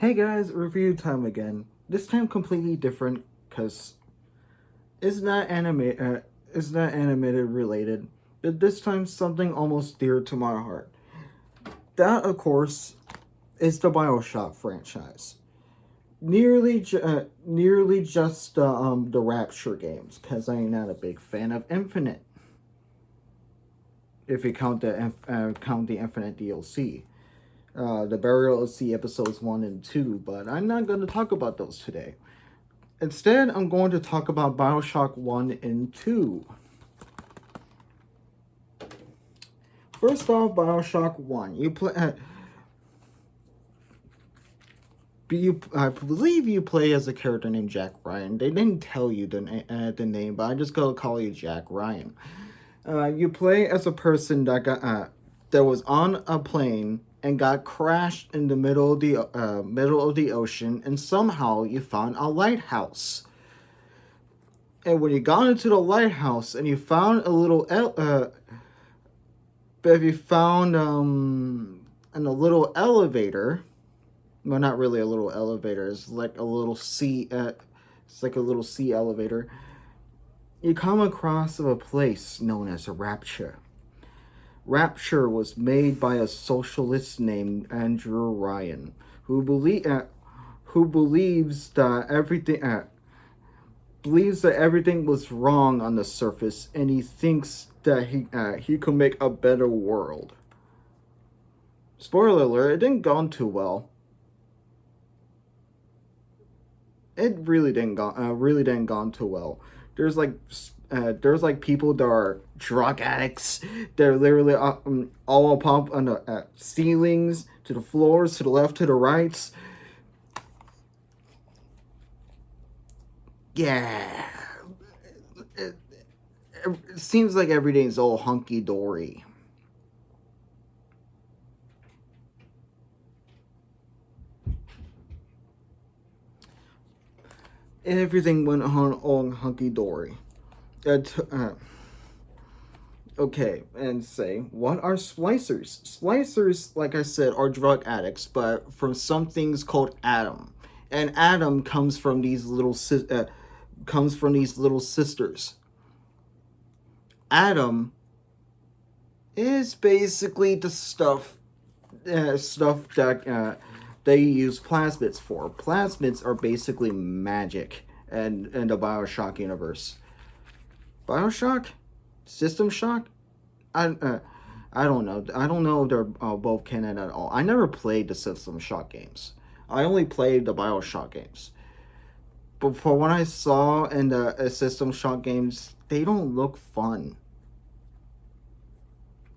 Hey guys, review time again. This time completely different because it's not animated related, but this time something almost dear to my heart. That, of course, is the Bioshock franchise. Nearly just the Rapture games, because I am not a big fan of Infinite. If you count the Infinite DLC, the Burial of Sea episodes 1 and 2, but I'm not going to talk about those today. Instead, I'm going to talk about Bioshock 1 and 2. First off, Bioshock 1. I believe you play as a character named Jack Ryan. They didn't tell you the name, but I'm just going to call you Jack Ryan. You play as a person that was on a plane and got crashed in the middle of the ocean, and somehow you found a lighthouse. And when you got into the lighthouse and you found a little but if you found in a little elevator, well, not really a little elevator, it's like a little sea elevator. You come across a place known as Rapture. Rapture was made by a socialist named Andrew Ryan, who believes that everything was wrong on the surface, and he thinks that he could make a better world. Spoiler alert: it didn't go too well. It really didn't gone too well. There's like people that are drug addicts. They're literally all up on the ceilings, to the floors, to the left, to the right. Yeah, it, it seems like everything's all hunky dory. Everything went on all hunky dory. Okay, and say, what are splicers? Splicers, like I said, are drug addicts, but from some things called Adam, and Adam comes from these little sisters. Adam is basically the stuff that they use plasmids for. Plasmids are basically magic and in the Bioshock universe. Bioshock, System Shock. I uh, I don't know. I don't know if they're both canon at all. I never played the System Shock games. I only played the Bioshock games. But for what I saw in the System Shock games, they don't look fun.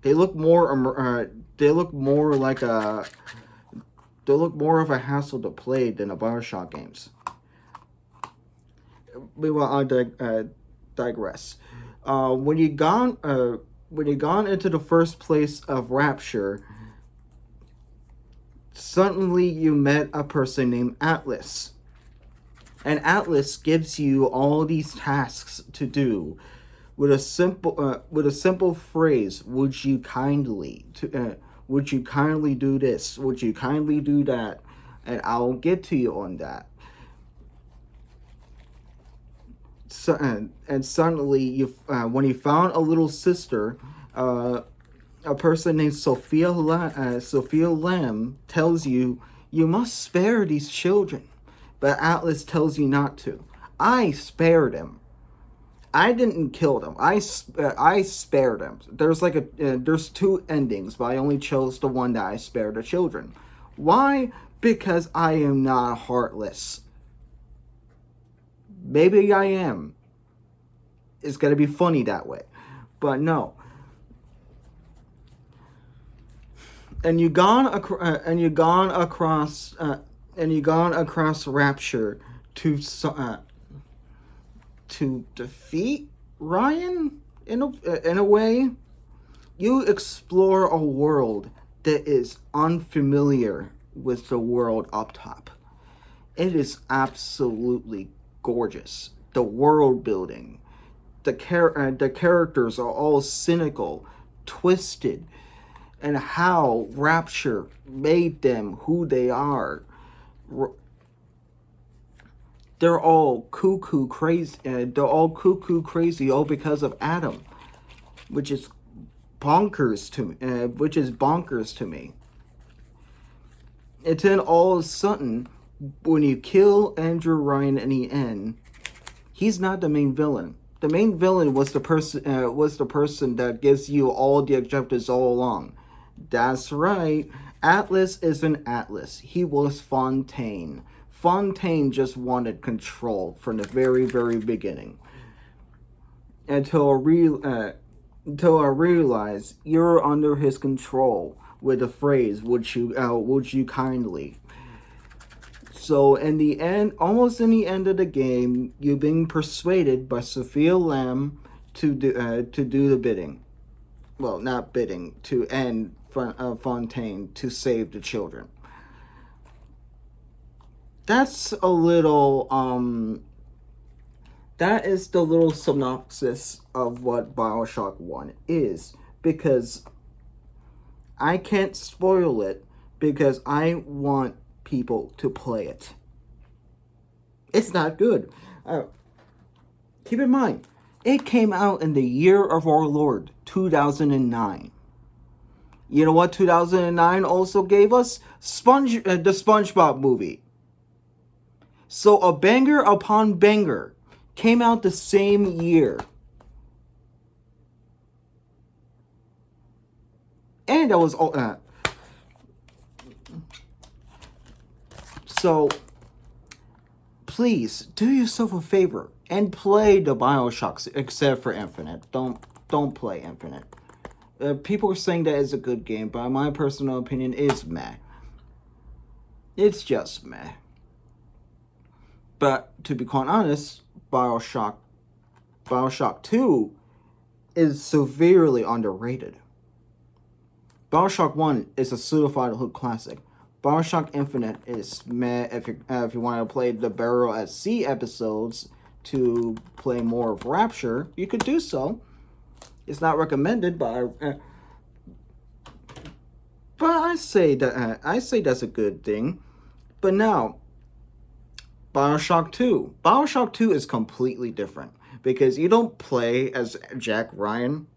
They look more. They look more like a. They look more of a hassle to play than the Bioshock games. Meanwhile, digress. When you gone into the first place of Rapture, suddenly you met a person named Atlas. And Atlas gives you all these tasks to do with a simple phrase: would you kindly do this? Would you kindly do that? And I'll get to you on that. So, and suddenly when you found a little sister, a person named Sophia Lamb tells you you must spare these children, but Atlas tells you not to. I spared them. I didn't kill them. I spared them. There's two endings, but I only chose the one that I spared the children. Why? Because I am not heartless. Maybe I am. It's gonna be funny that way, but no. And you gone across Rapture to to defeat Ryan in a way. You explore a world that is unfamiliar with the world up top. It is absolutely gorgeous. The world building, the characters are all cynical, twisted, and how Rapture made them who they are. They're all cuckoo crazy. They're all cuckoo crazy, all because of Adam, which is bonkers to me. Which is bonkers to me. And then all of a sudden, when you kill Andrew Ryan in the end, he's not the main villain. The main villain was the person that gives you all the objectives all along. That's right. Atlas isn't Atlas. He was Fontaine. Fontaine just wanted control from the very, very beginning. Until I realized you're under his control with the phrase would you kindly. So in the end, almost in the end of the game, you're being persuaded by Sophia Lamb to do the bidding. Well, not bidding, to end Fontaine to save the children. That's a little that is the little synopsis of what BioShock 1 is, because I can't spoil it because I want people to play it. It's not good. Keep in mind, it came out in the year of our Lord, 2009. You know what 2009 also gave us? The SpongeBob movie. So a banger upon banger came out the same year. And that was all. So, please do yourself a favor and play the BioShocks, except for Infinite. Don't play Infinite. People are saying that it's a good game, but my personal opinion is meh. It's just meh. But to be quite honest, BioShock 2 is severely underrated. BioShock 1 is a certified hood classic. BioShock Infinite is meh if you want to play the Barrel at Sea episodes to play more of Rapture, you could do so. It's not recommended, but I say that's a good thing. But now, BioShock 2. BioShock 2 is completely different because you don't play as Jack Ryan.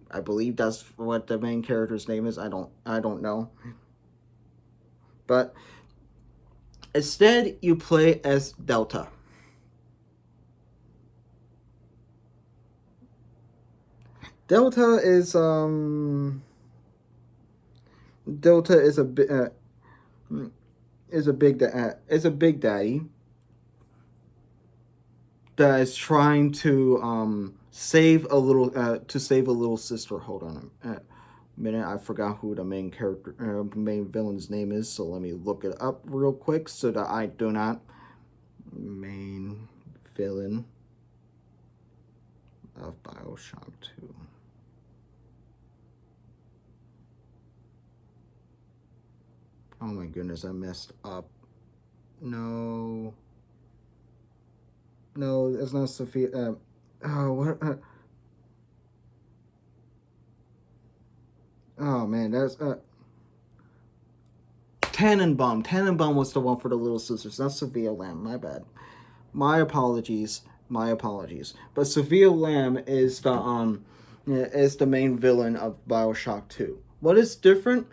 I believe that's what the main character's name is. I don't know. But instead, you play as Delta. Delta is a big daddy that is trying to save a little sister. Hold on a minute, I forgot who the main villain's name is, so let me look it up real quick so that I do not. Main villain of BioShock 2. Oh my goodness, I messed up. No, it's not Sophia. What? Oh man, that's Tannenbaum. Tannenbaum was the one for the Little Sisters. Not Sophia Lamb. My bad. My apologies. But Sophia Lamb is the main villain of BioShock 2. What is different?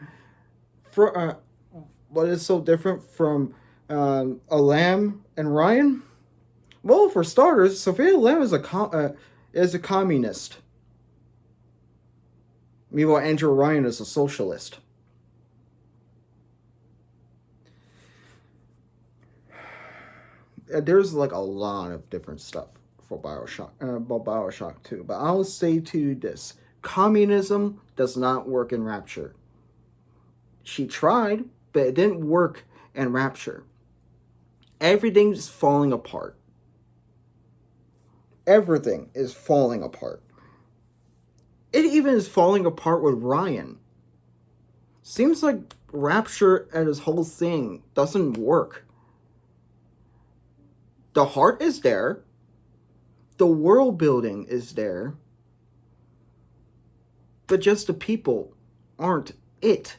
What is so different from Lamb and Ryan? Well, for starters, Sophia Lamb is a communist. Meanwhile, Andrew Ryan is a socialist. There's like a lot of different stuff for about BioShock 2. But I'll say to you this: communism does not work in Rapture. She tried, but it didn't work in Rapture. Everything's falling apart. Everything is falling apart. It even is falling apart with Ryan. Seems like Rapture and his whole thing doesn't work. The heart is there. The world building is there. But just the people aren't it.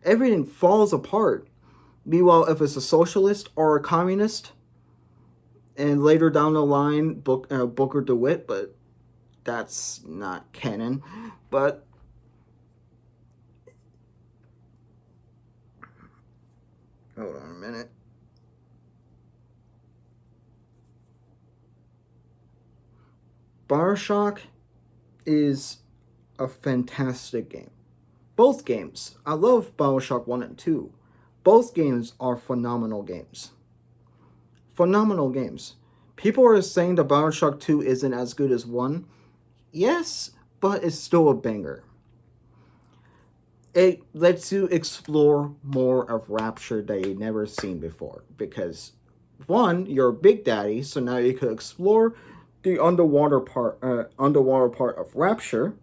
Everything falls apart Meanwhile, if it's a socialist or a communist, and later down the line, Booker DeWitt, but that's not canon. But hold on a minute. Bioshock is a fantastic game. Both games. I love Bioshock 1 and 2. Both games are phenomenal games. Phenomenal games. People are saying that Bioshock 2 isn't as good as 1. Yes, but it's still a banger. It lets you explore more of Rapture that you've never seen before. Because, one, you're a big daddy, so now you could explore the underwater part of Rapture.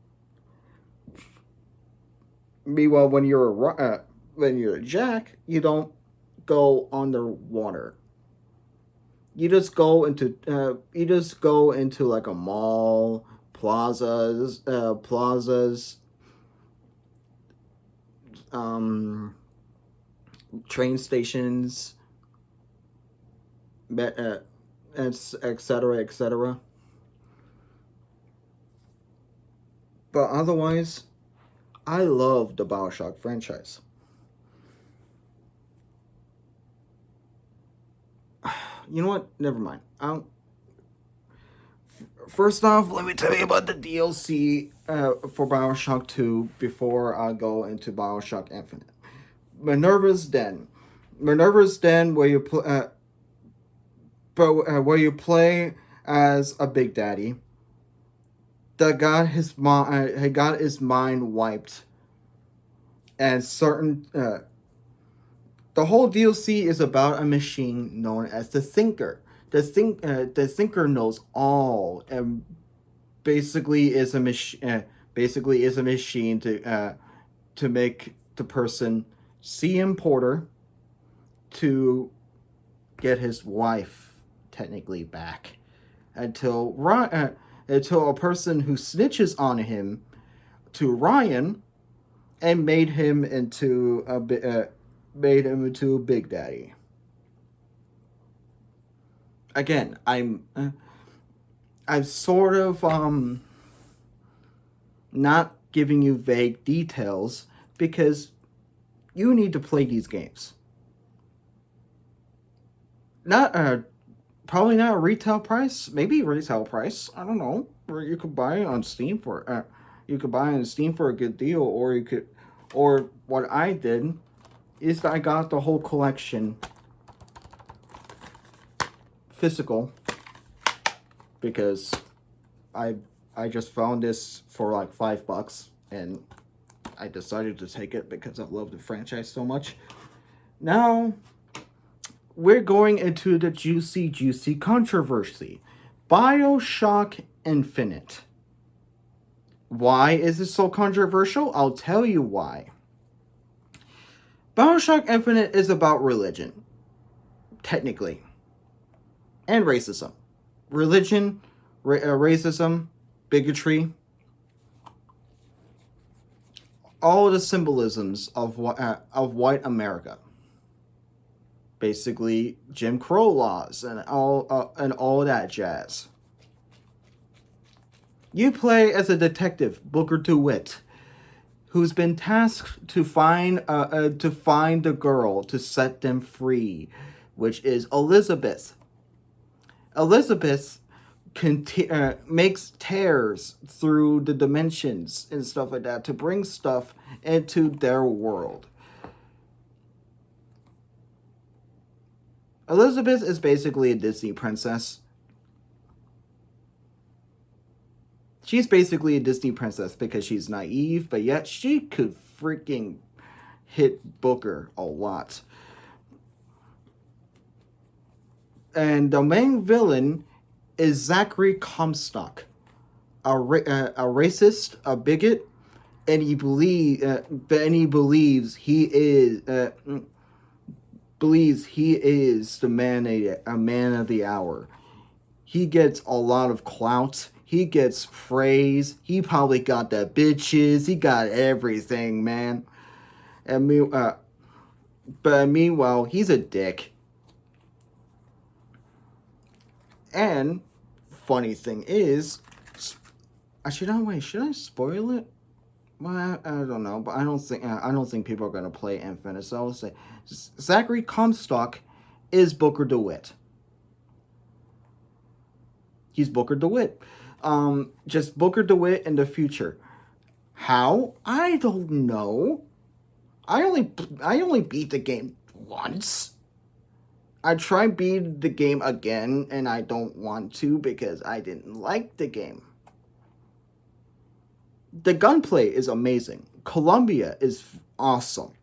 Meanwhile, when you're a Jack, you don't go underwater. You just go into like a mall, plazas, um, train stations, etc., etc. But otherwise, I love the Bioshock franchise. You know what? Never mind. First off, let me tell you about the DLC for Bioshock 2 before I go into Bioshock Infinite. Minerva's Den. Minerva's Den, where you play as a Big Daddy that got his mind wiped, and the whole DLC is about a machine known as the Thinker. The Thinker knows all and basically is a machine. Basically, is a machine to make the person C.M. Porter to get his wife technically back until a person who snitches on him to Ryan and made him into a Big Daddy. Again, I'm sort of not giving you vague details because you need to play these games. Not probably not a retail price, maybe retail price. I don't know. Or you could buy it on Steam for a good deal, or what I did is that I got the whole collection physical because I I just found this for like $5 and I decided to take it because I love the franchise so much. Now we're going into the juicy controversy. BioShock Infinite. Why is it so controversial? I'll tell you why. BioShock Infinite is about religion, technically, and racism. Religion, racism, bigotry, all the symbolisms of white America. Basically, Jim Crow laws and all that jazz. You play as a detective, Booker DeWitt, who's been tasked to find the girl to set them free, which is Elizabeth. Elizabeth makes tears through the dimensions and stuff like that to bring stuff into their world. Elizabeth is basically a Disney princess. She's basically a Disney princess because she's naive, but yet she could freaking hit Booker a lot. And the main villain is Zachary Comstock, a racist, a bigot, and he believes he is the man of the hour. He gets a lot of clout. He gets praise. He probably got the bitches. He got everything, man. And But meanwhile, he's a dick. And funny thing is, should I spoil it? Well, I don't know, but I don't think people are gonna play Infinite. So I'll say Zachary Comstock is Booker DeWitt. He's Booker DeWitt. Just Booker DeWitt in the future. How? I don't know. I only beat the game once. I tried beating the game again, and I don't want to because I didn't like the game. The gunplay is amazing. Columbia is awesome.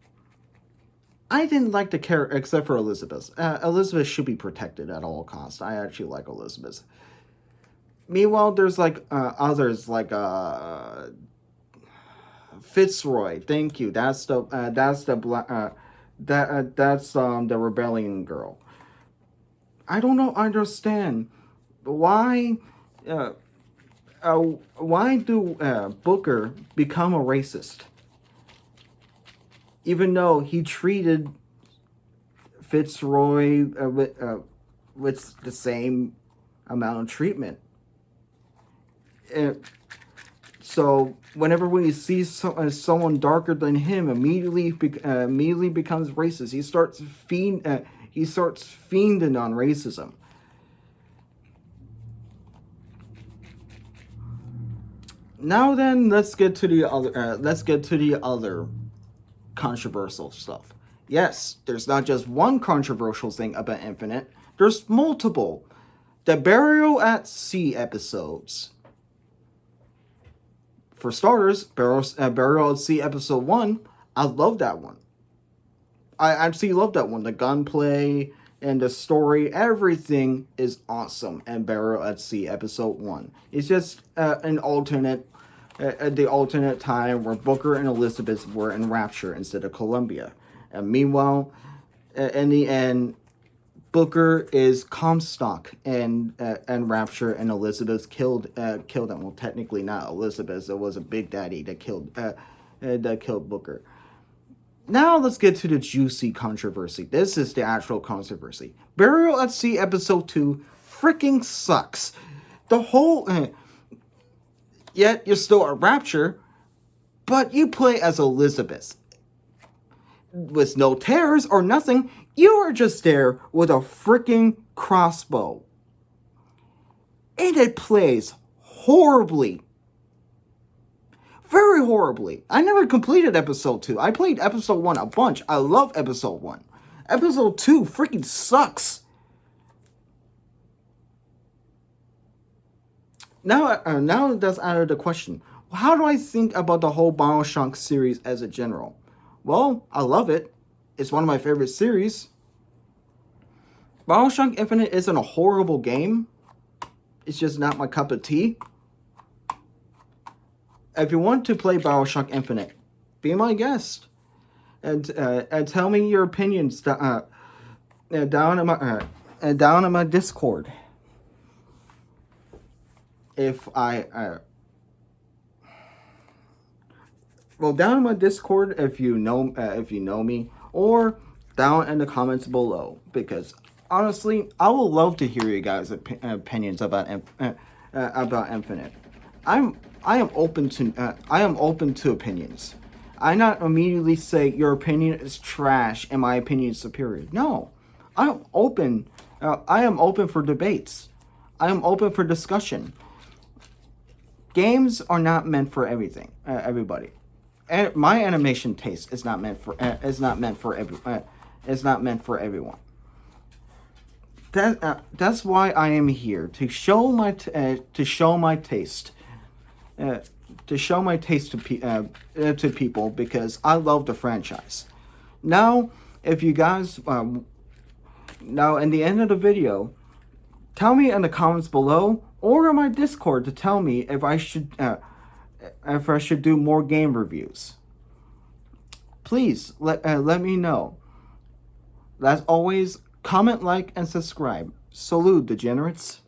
I didn't like the character except for Elizabeth. Elizabeth should be protected at all costs. I actually like Elizabeth. Meanwhile, there's like others like Fitzroy. Thank you. That's the the rebellion girl. I don't know. Understand why. Uh, why do Booker become a racist? Even though he treated Fitzroy with the same amount of treatment. So whenever we see someone darker than him, immediately becomes racist. He starts fiending on racism. Now then, let's get to the other controversial stuff. Yes, there's not just one controversial thing about Infinite. There's multiple. The Burial at Sea episodes. For starters, Burial at Sea episode 1, I love that one. I actually love that one. The gunplay and the story, everything is awesome. And Burial at Sea episode 1. It's just the alternate time where Booker and Elizabeth were in Rapture instead of Columbia. And meanwhile, in the end, Booker is Comstock and Rapture, and Elizabeth killed him. Well, technically not Elizabeth. It was a Big Daddy that killed Booker. Now let's get to the juicy controversy. This is the actual controversy. Burial at Sea episode 2 freaking sucks. The whole yet you're still a Rapture, but you play as Elizabeth with no tears or nothing. You are just there with a freaking crossbow. And it plays horribly. Very horribly. I never completed episode 2. I played episode 1 a bunch. I love episode 1. Episode 2 freaking sucks. Now that's out of the question. How do I think about the whole bioshock series as a general? Well, I love it. It's one of my favorite series. BioShock Infinite isn't a horrible game. It's just not my cup of tea. If you want to play BioShock Infinite, be my guest. And tell me your opinions down in my Discord. Down in my Discord if you know me, or down in the comments below, because honestly, I would love to hear you guys' opinions about Infinite. I am open to opinions. I not immediately say your opinion is trash and my opinion is superior. No, I am open. I am open for debates. I am open for discussion. Games are not meant for everybody. And my animation taste is not meant for everyone. That's why I am here, to show my taste, to people, because I love the franchise. Now, if you guys now in the end of the video, tell me in the comments below or in my Discord to tell me if I should do more game reviews. Please let me know. As always, comment, like, and subscribe. Salute, degenerates.